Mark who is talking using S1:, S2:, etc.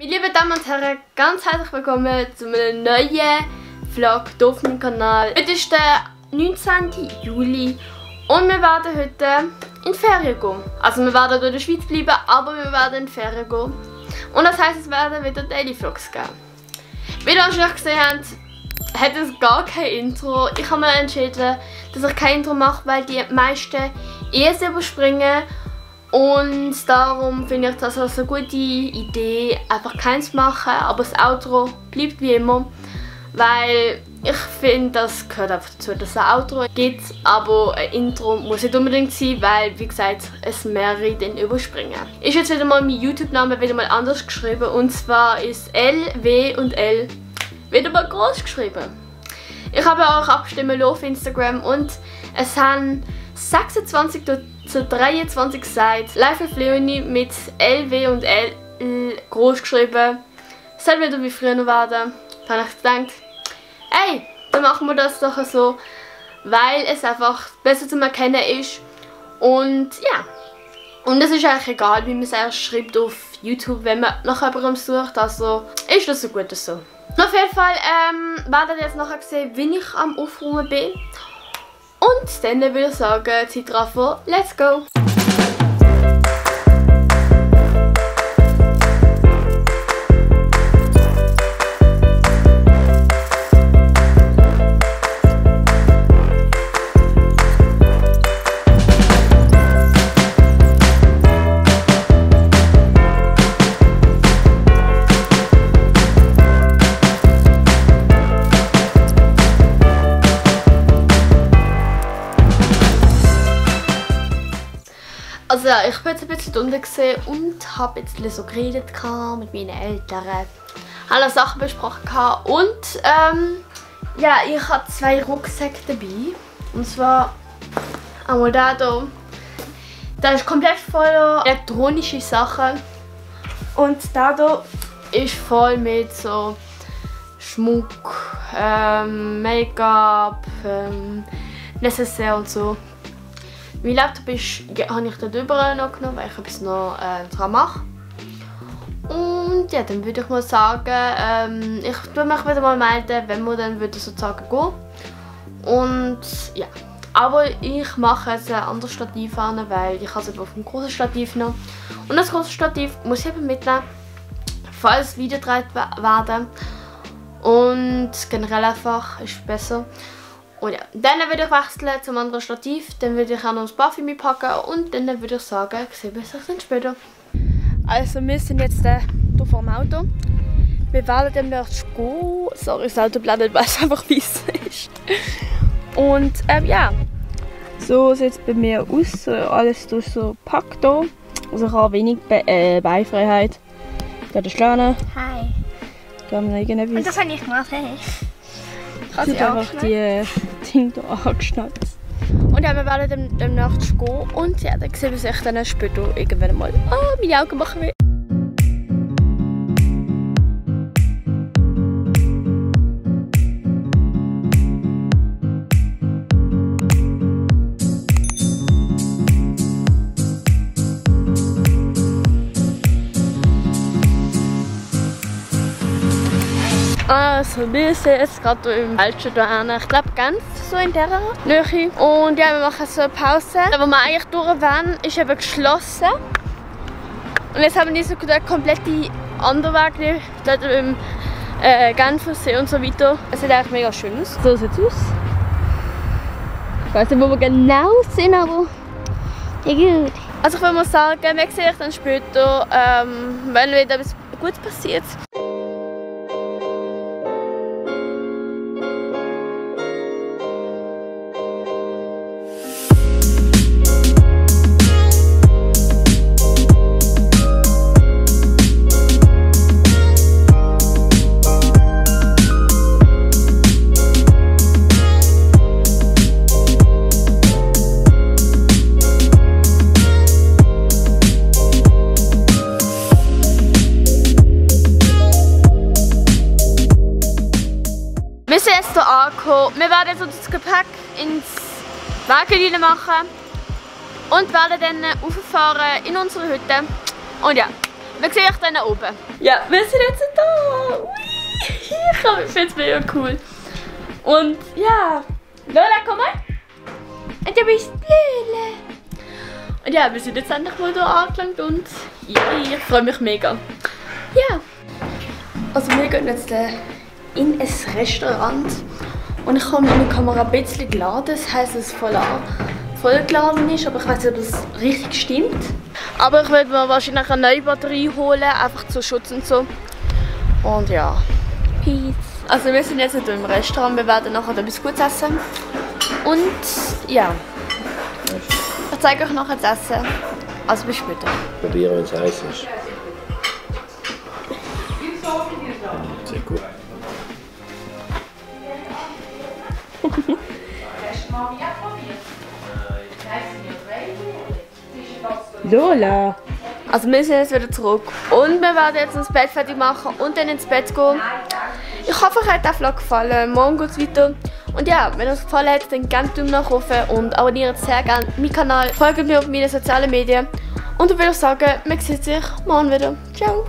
S1: Meine lieben Damen und Herren, ganz herzlich willkommen zu einem neuen Vlog hier auf meinem Kanal. Heute ist der 19. Juli und wir werden heute in die Ferien gehen. Also wir werden hier in der Schweiz bleiben, aber wir werden in die Ferien gehen. Und das heisst, es werden wieder Daily Vlogs geben. Wie ihr schon gesehen habt, hat es gar kein Intro. Ich habe mir entschieden, dass ich kein Intro mache, weil die meisten es überspringen. Und darum finde ich das also eine gute Idee, einfach keins zu machen, aber das Outro bleibt wie immer, weil ich finde, das gehört einfach dazu, dass es ein Outro gibt, aber ein Intro muss nicht unbedingt sein, weil, wie gesagt, es mehrere dann überspringen. Ist jetzt wieder mal mein YouTube-Name wieder mal anders geschrieben, und zwar ist L, W und L wieder mal groß geschrieben. Ich habe euch abstimmen auf Instagram und es haben 26 zu 23 gesagt, Live with Leonie mit L, W und L groß geschrieben. Es soll wieder wie früher noch werden. Da habe ich gedacht, ey, dann machen wir das doch so, weil es einfach besser zu erkennen ist. Und ja, und es ist eigentlich egal, wie man es erst schreibt auf YouTube, wenn man nach jemandem sucht, also ist das so gut so. Auf jeden Fall werdet ihr jetzt nachher sehen, wie ich am Aufräumen bin. Und dann würde ich sagen, Zeitraffer, let's go! Also ja, ich bin jetzt ein bisschen unten und habe jetzt so geredet mit meinen Eltern. Alle Sachen besprochen und ja, ich habe 2 Rucksäcke dabei. Und zwar einmal der hier. Der ist komplett voller elektronische Sachen. Und der hier ist voll mit so Schmuck, Make-up, Necessaire und so. Mein Laptop habe ich dort überall noch genommen, weil ich etwas noch dran mache. Und ja, dann würde ich mal sagen, ich würde mich wieder mal melden, wenn wir dann sozusagen gehen. Und ja, aber ich mache jetzt ein anderes Stativ an, weil ich habe es auf dem großen Stativ noch. Und das große Stativ muss ich eben mitnehmen, falls Video gedreht werden. Und generell einfach ist es besser. Und ja, dann würde ich wechseln zum anderen Stativ, dann würde ich auch noch das Parfüm mitpacken und dann würde ich sagen, sehen wir uns dann später. Also wir sind jetzt hier vor dem Auto. Wir werden demnächst gehen. Sorry, das Auto blendet, weil es einfach weiss ist. Und ja, so sieht es bei mir aus. Alles durch so gepackt hier. Also ich habe wenig Beinfreiheit. Hier der Schläne. Hi. Und
S2: das habe ich gemacht, hey.
S1: Ich habe einfach die Dinge hier angeschnallt. Und ja, wir werden demnächst gehen und ja, dann sehen wir sich dann später irgendwann mal. Oh, meine Augen machen weh. Also wir sind jetzt gerade im Falschen hier, ich glaube ganz so in dieser Nähe. Und ja, wir machen so eine Pause. Wo wir eigentlich durch waren, ist eben geschlossen. Und jetzt haben wir so den kompletten anderen Weg, dort im Genfersee und so weiter. Es sieht eigentlich mega schön aus. So sieht es aus. Ich weiß nicht, wo wir genau sind, aber ja gut. Also ich würde mal sagen, wir sehen euch dann später, wenn wieder etwas Gutes passiert. Wir sind jetzt hier angekommen. Wir werden jetzt unser Gepäck ins Wagen machen und werden dann rauffahren in unsere Hütte. Und ja, wir sehen euch dann oben. Ja, wir sind jetzt da. Ui, ich finde es mega cool. Und ja, Lola, komm mal. Und du bist Lele. Und ja, wir sind jetzt endlich mal hier angelangt und ja, ich freue mich mega. Ja. Also wir gehen jetzt in ein Restaurant und ich habe meine Kamera ein bisschen geladen, das heisst, dass es voll geladen ist, aber ich weiß nicht, ob das richtig stimmt. Aber ich werde mir wahrscheinlich eine neue Batterie holen, einfach zum Schutz und so. Und ja, peace. Also wir sind jetzt hier im Restaurant, wir werden nachher etwas Gutes essen. Und ja, ich zeige euch nachher das Essen. Also bis später.
S2: Probieren, wenn es heiß ist. Sehr gut.
S3: Lola!
S1: Also wir sind jetzt wieder zurück und wir werden jetzt das Bett fertig machen und dann ins Bett gehen. Ich hoffe, euch hat der Vlog gefallen. Morgen geht es weiter. Und ja, wenn euch es gefallen hat, dann gerne Daumen nach oben und abonniert sehr gerne meinen Kanal. Folgt mir auf meinen sozialen Medien. Und dann würde ich sagen, man sieht sich morgen wieder. Ciao!